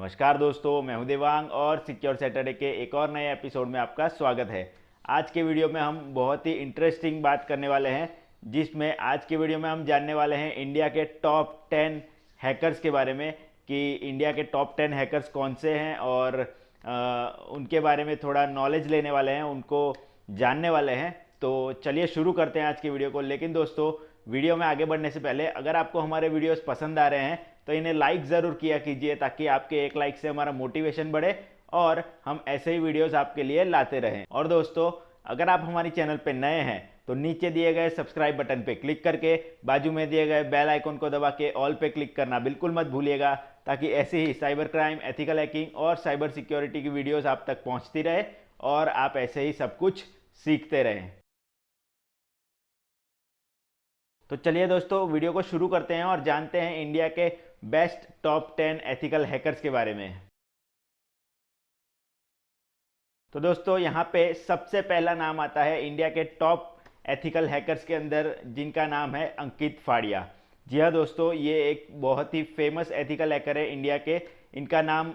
नमस्कार दोस्तों, मैं हूं देवांग और सिक्योर सैटरडे के एक और नए एपिसोड में आपका स्वागत है। आज के वीडियो में हम बहुत ही इंटरेस्टिंग बात करने वाले हैं, जिसमें आज के वीडियो में हम जानने वाले हैं इंडिया के टॉप 10 हैकर्स के बारे में कि इंडिया के टॉप 10 हैकर्स कौन से हैं और उनके बारे में थोड़ा नॉलेज लेने वाले हैं, उनको जानने वाले हैं। तो चलिए शुरू करते हैं आज की वीडियो को। लेकिन दोस्तों, वीडियो में आगे बढ़ने से पहले अगर आपको हमारे वीडियोस पसंद आ रहे हैं तो इन्हें लाइक ज़रूर किया कीजिए, ताकि आपके एक लाइक से हमारा मोटिवेशन बढ़े और हम ऐसे ही वीडियोस आपके लिए लाते रहें। और दोस्तों, अगर आप हमारे चैनल पे नए हैं तो नीचे दिए गए सब्सक्राइब बटन पे क्लिक करके बाजू में दिए गए बेल आइकन को दबा के ऑल पे क्लिक करना बिल्कुल मत भूलिएगा, ताकि ऐसे ही साइबर क्राइम, एथिकल हैकिंग और साइबर सिक्योरिटी की वीडियोस आप तक पहुंचती रहे और आप ऐसे ही सब कुछ सीखते रहें। तो चलिए दोस्तों, वीडियो को शुरू करते हैं और जानते हैं इंडिया के बेस्ट टॉप 10 एथिकल हैकर्स के बारे में। तो दोस्तों, यहाँ पे सबसे पहला नाम आता है इंडिया के टॉप एथिकल हैकर्स के अंदर, जिनका नाम है अंकित फाड़िया। जी हाँ दोस्तों, ये एक बहुत ही फेमस एथिकल हैकर है इंडिया के। इनका नाम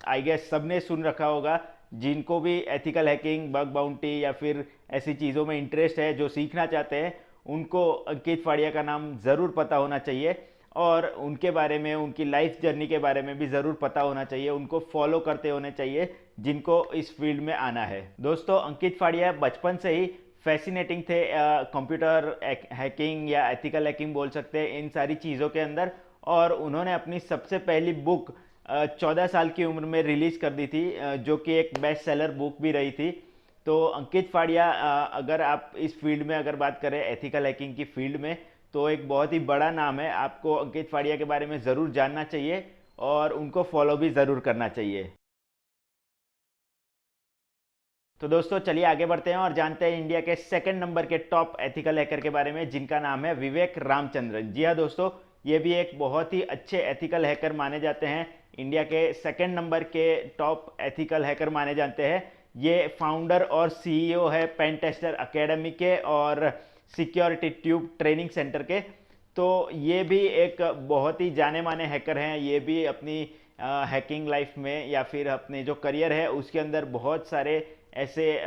आई गेस सबने सुन रखा होगा। जिनको भी एथिकल हैकिंग, बग बाउंटी या फिर ऐसी चीज़ों में इंटरेस्ट है, जो सीखना चाहते हैं, उनको अंकित फाड़िया का नाम ज़रूर पता होना चाहिए और उनके बारे में, उनकी लाइफ जर्नी के बारे में भी ज़रूर पता होना चाहिए। उनको फॉलो करते होने चाहिए जिनको इस फील्ड में आना है। दोस्तों, अंकित फाड़िया बचपन से ही फैसिनेटिंग थे कंप्यूटर हैकिंग या एथिकल हैकिंग बोल सकते हैं, इन सारी चीज़ों के अंदर। और उन्होंने अपनी सबसे पहली बुक 14 साल की उम्र में रिलीज़ कर दी थी, जो कि एक बेस्ट सेलर बुक भी रही थी। तो अंकित फाड़िया, अगर आप इस फील्ड में अगर बात करें एथिकल हैकिंग की फील्ड में, तो एक बहुत ही बड़ा नाम है। आपको अंकित फाड़िया के बारे में ज़रूर जानना चाहिए और उनको फॉलो भी ज़रूर करना चाहिए। तो दोस्तों, चलिए आगे बढ़ते हैं और जानते हैं इंडिया के सेकंड नंबर के टॉप एथिकल हैकर के बारे में, जिनका नाम है विवेक रामचंद्रन। जी हाँ दोस्तों, ये भी एक बहुत ही अच्छे एथिकल हैकर माने जाते हैं। इंडिया के सेकंड नंबर के टॉप एथिकल हैकर माने जाते हैं। ये फाउंडर और सीईओ है पेन टेस्टर अकेडमी के और सिक्योरिटी ट्यूब ट्रेनिंग सेंटर के। तो ये भी एक बहुत ही जाने माने हैकर हैं। ये भी अपनी हैकिंग लाइफ में या फिर अपने जो करियर है उसके अंदर बहुत सारे ऐसे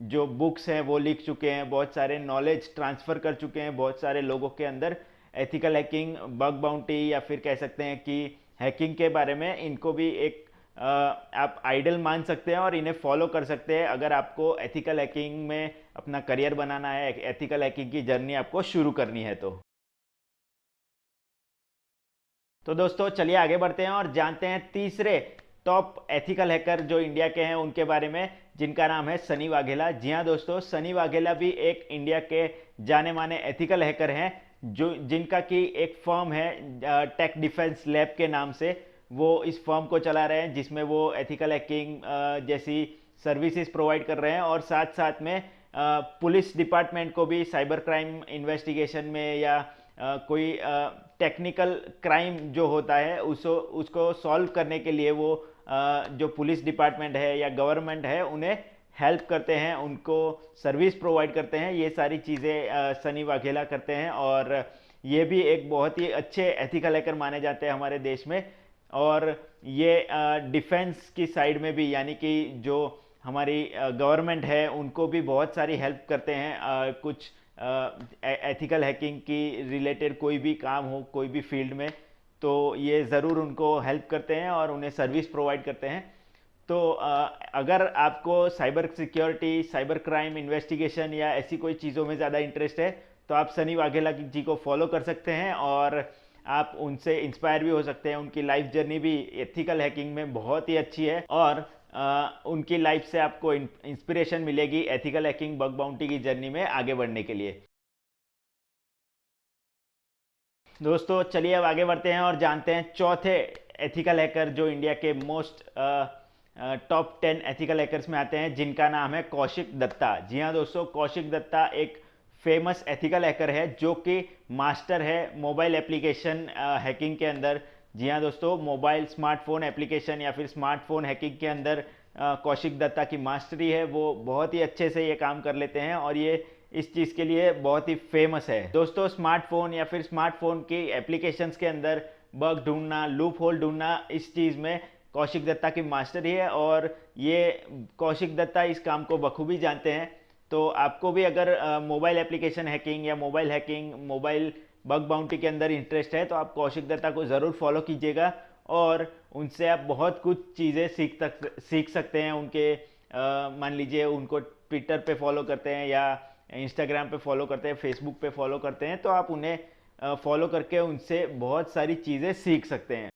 जो बुक्स हैं वो लिख चुके हैं, बहुत सारे नॉलेज ट्रांसफ़र कर चुके हैं बहुत सारे लोगों के अंदर। एथिकल हैकिंग, बग बाउंटी या फिर कह सकते हैं कि हैकिंग के बारे में इनको भी एक आप आइडल मान सकते हैं और इन्हें फॉलो कर सकते हैं अगर आपको एथिकल हैकिंग में अपना करियर बनाना है, एथिकल हैकिंग की जर्नी आपको शुरू करनी है। तो दोस्तों, चलिए आगे बढ़ते हैं और जानते हैं तीसरे टॉप एथिकल हैकर जो इंडिया के हैं उनके बारे में, जिनका नाम है सनी वाघेला। जी हाँ दोस्तों, सनी वाघेला भी एक इंडिया के जाने माने एथिकल हैकर हैं, जो जिनका कि एक फर्म है टेक डिफेंस लैब के नाम से। वो इस फर्म को चला रहे हैं, जिसमें वो एथिकल हैकिंग जैसी सर्विसेज प्रोवाइड कर रहे हैं और साथ साथ में पुलिस डिपार्टमेंट को भी साइबर क्राइम इन्वेस्टिगेशन में या कोई टेक्निकल क्राइम जो होता है उसको सॉल्व करने के लिए वो जो पुलिस डिपार्टमेंट है या गवर्नमेंट है उन्हें हेल्प करते हैं, उनको सर्विस प्रोवाइड करते हैं। ये सारी चीज़ें सनी वाघेला करते हैं और ये भी एक बहुत ही अच्छे एथिकल हैकर माने जाते हैं हमारे देश में। और ये डिफेंस की साइड में भी, यानी कि जो हमारी गवर्नमेंट है उनको भी बहुत सारी हेल्प करते हैं। कुछ एथिकल हैकिंग की रिलेटेड कोई भी काम हो, कोई भी फील्ड में, तो ये ज़रूर उनको हेल्प करते हैं और उन्हें सर्विस प्रोवाइड करते हैं। तो अगर आपको cyber security, cyber crime investigation या ऐसी कोई चीज़ों में ज़्यादा इंटरेस्ट है तो आप सनी वाघेला जी को फॉलो कर सकते हैं और आप उनसे इंस्पायर भी हो सकते हैं। उनकी लाइफ जर्नी भी एथिकल हैकिंग में बहुत ही अच्छी है और उनकी लाइफ से आपको इंस्पिरेशन मिलेगी एथिकल हैकिंग, बग बाउंटी की जर्नी में आगे बढ़ने के लिए। दोस्तों, चलिए अब आगे बढ़ते हैं और जानते हैं चौथे एथिकल हैकर जो इंडिया के मोस्ट टॉप 10 एथिकल हैकर्स में आते हैं, जिनका नाम है कौशिक दत्ता। जी हाँ दोस्तों, कौशिक दत्ता एक फेमस एथिकल हैकर है जो कि मास्टर है मोबाइल एप्लीकेशन हैकिंग के अंदर। जी हाँ दोस्तों, मोबाइल स्मार्टफोन एप्लीकेशन या फिर स्मार्टफोन हैकिंग के अंदर कौशिक दत्ता की मास्टरी है। वो बहुत ही अच्छे से ये काम कर लेते हैं और ये इस चीज़ के लिए बहुत ही फेमस है। दोस्तों, स्मार्टफोन या फिर स्मार्टफोन की एप्लीकेशंस के अंदर बग ढूंढना, लूप होल ढूंढना, इस चीज़ में कौशिक दत्ता की मास्टरी है और ये कौशिक दत्ता इस काम को बखूबी जानते हैं। तो आपको भी अगर मोबाइल एप्लीकेशन हैकिंग या mobile hacking, mobile bug bounty के अंदर इंटरेस्ट है तो आप कौशिक दत्ता को ज़रूर फॉलो कीजिएगा और उनसे आप बहुत कुछ चीज़ें सीख सकते हैं। उनके मान लीजिए उनको ट्विटर पे फॉलो करते हैं या इंस्टाग्राम पे फॉलो करते हैं, फेसबुक पे फॉलो करते हैं, तो आप उन्हें फॉलो करके उनसे बहुत सारी चीज़ें सीख सकते हैं।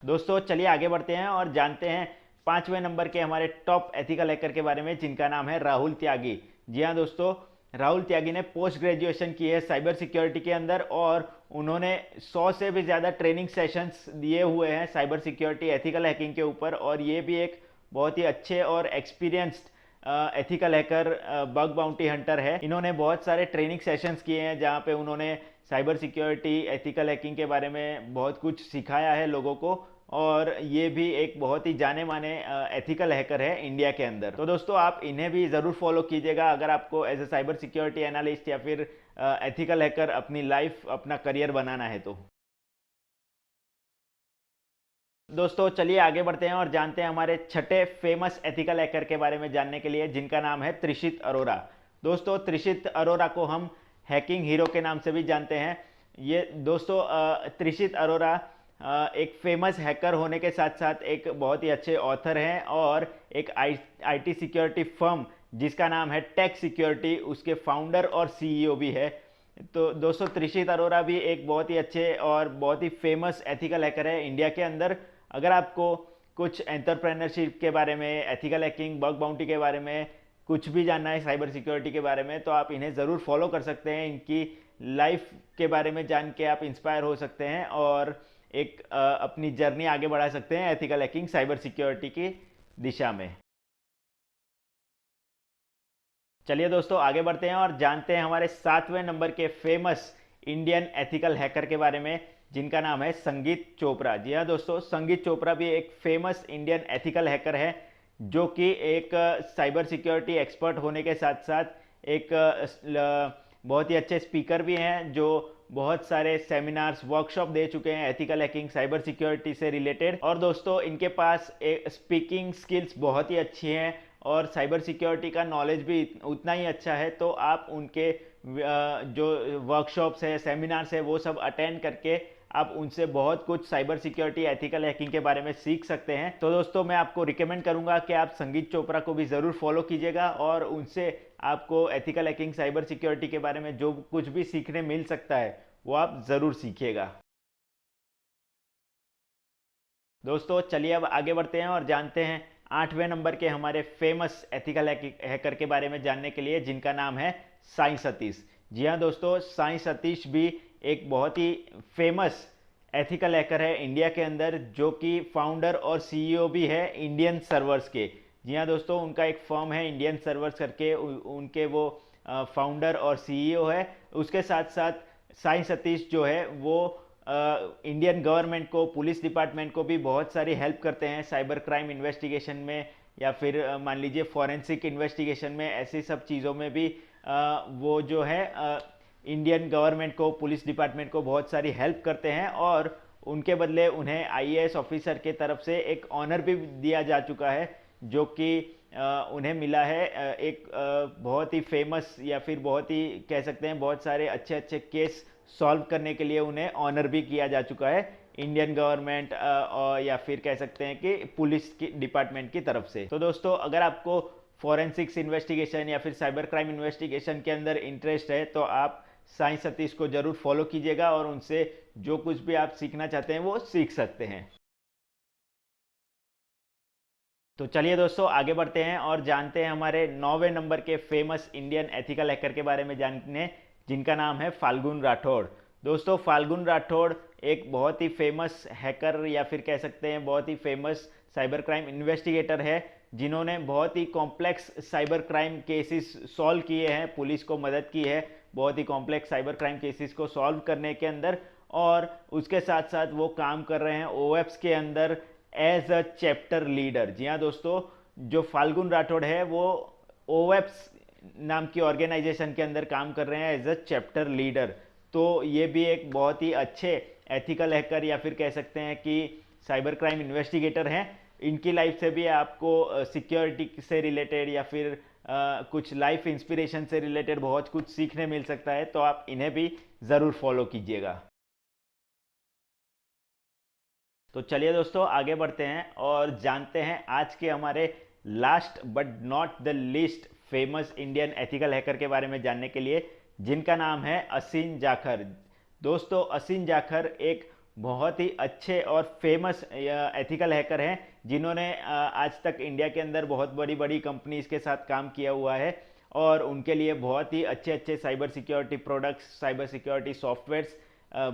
दोस्तों चलिए आगे बढ़ते हैं और जानते हैं 5वें नंबर के हमारे टॉप एथिकल हैकर के बारे में, जिनका नाम है राहुल त्यागी। जी हाँ दोस्तों, राहुल त्यागी ने पोस्ट ग्रेजुएशन की है साइबर सिक्योरिटी के अंदर और उन्होंने 100 से भी ज़्यादा ट्रेनिंग सेशंस दिए हुए हैं साइबर सिक्योरिटी एथिकल हैकिंग के ऊपर और ये भी एक बहुत ही अच्छे और experienced ethical hacker, bug bounty Hunter है। इन्होंने बहुत सारे ट्रेनिंग सेशंस किए हैं जहाँ पे उन्होंने साइबर सिक्योरिटी एथिकल हैकिंग के बारे में बहुत कुछ सिखाया है लोगों को और ये भी एक बहुत ही जाने माने एथिकल हैकर है इंडिया के अंदर। तो दोस्तों आप इन्हें भी ज़रूर फॉलो कीजिएगा अगर आपको as a cyber security analyst या फिर एथिकल हैकर अपनी लाइफ, अपना करियर बनाना है तो। दोस्तों चलिए आगे बढ़ते हैं और जानते हैं हमारे छठे फेमस एथिकल हैकर के बारे में जानने के लिए, जिनका नाम है त्रिशित अरोरा। दोस्तों त्रिशित अरोरा को हम हैकिंग हीरो के नाम से भी जानते हैं। ये दोस्तों त्रिशित अरोरा एक फेमस हैकर होने के साथ साथ एक बहुत ही अच्छे ऑथर हैं और एक आईटी सिक्योरिटी फर्म जिसका नाम है टेक सिक्योरिटी, उसके फाउंडर और सीईओ भी है। तो दोस्तों त्रिशित अरोरा भी एक बहुत ही अच्छे और बहुत ही फेमस एथिकल हैकर है इंडिया के अंदर। अगर आपको कुछ एंटरप्रेन्योरशिप के बारे में, एथिकल हैकिंग, बग बाउंटी के बारे में कुछ भी जानना है साइबर सिक्योरिटी के बारे में तो आप इन्हें ज़रूर फॉलो कर सकते हैं। इनकी लाइफ के बारे में जान के आप इंस्पायर हो सकते हैं और एक अपनी जर्नी आगे बढ़ा सकते हैं एथिकल हैकिंग, साइबर सिक्योरिटी की दिशा में। चलिए दोस्तों आगे बढ़ते हैं और जानते हैं हमारे 7वें नंबर के फेमस इंडियन एथिकल हैकर के बारे में, जिनका नाम है संगीत चोपड़ा। जी हाँ दोस्तों, संगीत चोपड़ा भी एक फेमस इंडियन एथिकल हैकर है जो कि एक साइबर सिक्योरिटी एक्सपर्ट होने के साथ साथ एक बहुत ही अच्छे स्पीकर भी हैं जो बहुत सारे सेमिनार्स, वर्कशॉप दे चुके हैं एथिकल हैकिंग, साइबर सिक्योरिटी से रिलेटेड। और दोस्तों इनके पास स्पीकिंग स्किल्स बहुत ही अच्छी हैं और साइबर सिक्योरिटी का नॉलेज भी उतना ही अच्छा है। तो आप उनके जो वर्कशॉप्स है, सेमिनार्स है, वो सब अटेंड करके आप उनसे बहुत कुछ साइबर सिक्योरिटी, एथिकल हैकिंग के बारे में सीख सकते हैं। तो दोस्तों मैं आपको रिकमेंड करूंगा कि आप संगीत चोपड़ा को भी ज़रूर फॉलो कीजिएगा और उनसे आपको एथिकल हैकिंग, साइबर सिक्योरिटी के बारे में जो कुछ भी सीखने मिल सकता है वो आप ज़रूर सीखिएगा। दोस्तों चलिए अब आगे बढ़ते हैं और जानते हैं 8वें नंबर के हमारे फेमस एथिकल हैकर के बारे में जानने के लिए, जिनका नाम है साई सतीश। जी हाँ दोस्तों, साई सतीश भी एक बहुत ही फेमस एथिकल हैकर है इंडिया के अंदर जो कि फाउंडर और सीईओ भी है इंडियन सर्वर्स के। जी हाँ दोस्तों, उनका एक फर्म है इंडियन सर्वर्स करके, उनके वो फाउंडर और सीईओ है। उसके साथ साथ साई सतीश जो है वो इंडियन गवर्नमेंट को, पुलिस डिपार्टमेंट को भी बहुत सारी हेल्प करते हैं साइबर क्राइम इन्वेस्टिगेशन में या फिर मान लीजिए फॉरेंसिक इन्वेस्टिगेशन में, ऐसी सब चीज़ों में भी वो जो है इंडियन गवर्नमेंट को, पुलिस डिपार्टमेंट को बहुत सारी हेल्प करते हैं और उनके बदले उन्हें आईएएस ऑफिसर के तरफ से एक ऑनर भी दिया जा चुका है जो कि उन्हें मिला है एक बहुत ही फेमस या फिर बहुत ही कह सकते हैं बहुत सारे अच्छे अच्छे केस सॉल्व करने के लिए उन्हें ऑनर भी किया जा चुका है इंडियन गवर्नमेंट और या फिर कह सकते हैं कि पुलिस की डिपार्टमेंट की तरफ से। तो दोस्तों अगर आपको फॉरेंसिक्स इन्वेस्टिगेशन या फिर साइबर क्राइम इन्वेस्टिगेशन के अंदर इंटरेस्ट है तो आप साई सतीश को जरूर फॉलो कीजिएगा और उनसे जो कुछ भी आप सीखना चाहते हैं वो सीख सकते हैं। तो चलिए दोस्तों आगे बढ़ते हैं और जानते हैं हमारे 9वें नंबर के फेमस इंडियन एथिकल हैकर के बारे में जानने, जिनका नाम है फाल्गुन राठौड़। दोस्तों फाल्गुन राठौड़ एक बहुत ही फेमस हैकर या फिर कह सकते हैं बहुत ही फेमस साइबर क्राइम इन्वेस्टिगेटर है जिन्होंने बहुत ही complex cyber crime cases solve किए हैं, पुलिस को मदद की है बहुत ही कॉम्प्लेक्स साइबर क्राइम केसेस को सॉल्व करने के अंदर। और उसके साथ साथ वो काम कर रहे हैं ओएप्स के अंदर एज अ चैप्टर लीडर। जी हाँ दोस्तों, जो फाल्गुन राठौड़ है वो ओएप्स नाम की ऑर्गेनाइजेशन के अंदर काम कर रहे हैं एज अ चैप्टर लीडर। तो ये भी एक बहुत ही अच्छे एथिकल हैकर या फिर कह सकते हैं कि साइबर क्राइम इन्वेस्टिगेटर हैं। इनकी लाइफ से भी आपको सिक्योरिटी से रिलेटेड या फिर कुछ लाइफ इंस्पिरेशन से रिलेटेड बहुत कुछ सीखने मिल सकता है, तो आप इन्हें भी ज़रूर फॉलो कीजिएगा। तो चलिए दोस्तों आगे बढ़ते हैं और जानते हैं आज के हमारे last but not the least famous Indian ethical hacker के बारे में जानने के लिए, जिनका नाम है असिन जाखर। दोस्तों असिन जाखर एक बहुत ही अच्छे और फेमस एथिकल हैकर हैं, जिन्होंने आज तक इंडिया के अंदर बहुत बड़ी बड़ी कंपनीज के साथ काम किया हुआ है और उनके लिए बहुत ही अच्छे अच्छे cyber security products, cyber security softwares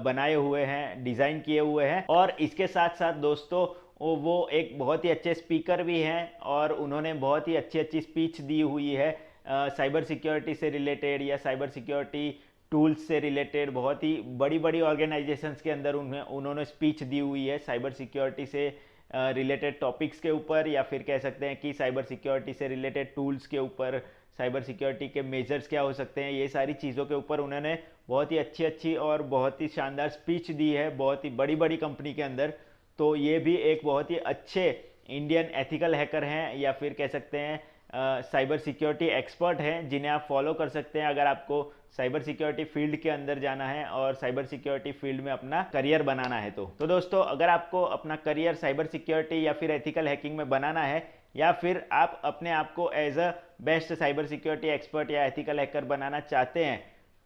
बनाए हुए हैं, डिज़ाइन किए हुए हैं। और इसके साथ साथ दोस्तों वो एक बहुत ही अच्छे स्पीकर भी हैं और उन्होंने बहुत ही अच्छी अच्छी स्पीच दी हुई है साइबर सिक्योरिटी से रिलेटेड या साइबर सिक्योरिटी टूल्स से रिलेटेड। बहुत ही बड़ी बड़ी ऑर्गेनाइजेशंस के अंदर उन्होंने स्पीच दी हुई है साइबर सिक्योरिटी से रिलेटेड टॉपिक्स के ऊपर, या फिर कह सकते हैं कि साइबर सिक्योरिटी से रिलेटेड टूल्स के ऊपर, साइबर सिक्योरिटी के मेजर्स क्या हो सकते हैं, ये सारी चीज़ों के ऊपर उन्होंने बहुत ही अच्छी अच्छी और बहुत ही शानदार स्पीच दी है बहुत ही बड़ी बड़ी कंपनी के अंदर। तो ये भी एक बहुत ही अच्छे इंडियन एथिकल हैकर हैं या फिर कह सकते हैं साइबर सिक्योरिटी एक्सपर्ट हैं, जिन्हें आप फॉलो कर सकते हैं अगर आपको साइबर सिक्योरिटी फील्ड के अंदर जाना है और साइबर सिक्योरिटी फील्ड में अपना करियर बनाना है। तो दोस्तों अगर आपको अपना करियर साइबर सिक्योरिटी या फिर एथिकल हैकिंग में बनाना है, या फिर आप अपने आप को as a best cyber security expert या एथिकल हैकर बनाना चाहते हैं,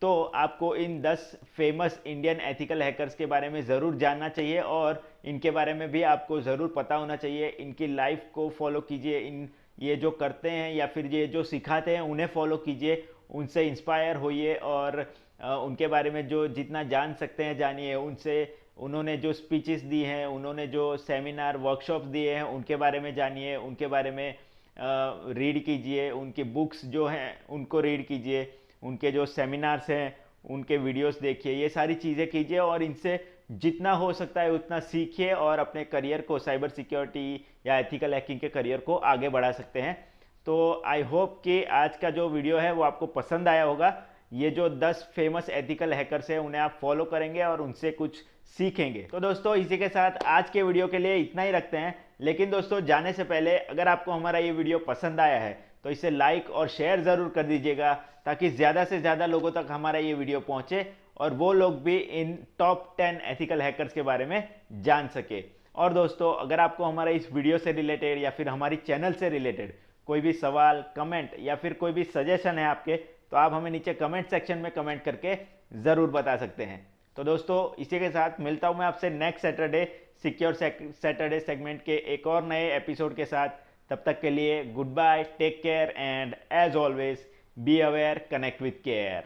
तो आपको इन 10 फेमस इंडियन एथिकल हैकर्स के बारे में ज़रूर जानना चाहिए और इनके बारे में भी आपको ज़रूर पता होना चाहिए। इनकी लाइफ को फॉलो कीजिए, ये जो करते हैं या फिर ये जो सिखाते हैं उन्हें फॉलो कीजिए, उनसे इंस्पायर होइए और उनके बारे में जो जितना जान सकते हैं जानिए। उनसे उन्होंने जो स्पीचेस दी हैं, उन्होंने जो सेमिनार वर्कशॉप्स दिए हैं, उनके बारे में जानिए, उनके बारे में रीड कीजिए, उनकी बुक्स जो हैं उनको रीड कीजिए, उनके जो सेमिनार्स हैं उनके वीडियोस देखिए, ये सारी चीज़ें कीजिए और इनसे जितना हो सकता है उतना सीखिए और अपने करियर को साइबर सिक्योरिटी या एथिकल हैकिंग के करियर को आगे बढ़ा सकते हैं। तो आई होप कि आज का जो वीडियो है वो आपको पसंद आया होगा। ये जो 10 फेमस एथिकल हैकर्स हैं उन्हें आप फॉलो करेंगे और उनसे कुछ सीखेंगे। तो दोस्तों इसी के साथ आज के वीडियो के लिए इतना ही रखते हैं, लेकिन दोस्तों जाने से पहले अगर आपको हमारा ये वीडियो पसंद आया है तो इसे लाइक और शेयर ज़रूर कर दीजिएगा, ताकि ज़्यादा से ज़्यादा लोगों तक हमारा ये वीडियो पहुँचे और वो लोग भी इन टॉप 10 एथिकल हैकर्स के बारे में जान सके। और दोस्तों अगर आपको हमारा इस वीडियो से रिलेटेड या फिर हमारी चैनल से रिलेटेड कोई भी सवाल, कमेंट या फिर कोई भी सजेशन है आपके, तो आप हमें नीचे कमेंट सेक्शन में कमेंट करके ज़रूर बता सकते हैं। तो दोस्तों इसी के साथ मिलता हूँ मैं आपसे next Saturday secure Saturday segment के एक और नए एपिसोड के साथ। तब तक के लिए goodbye, take care and as always be aware, connect with care.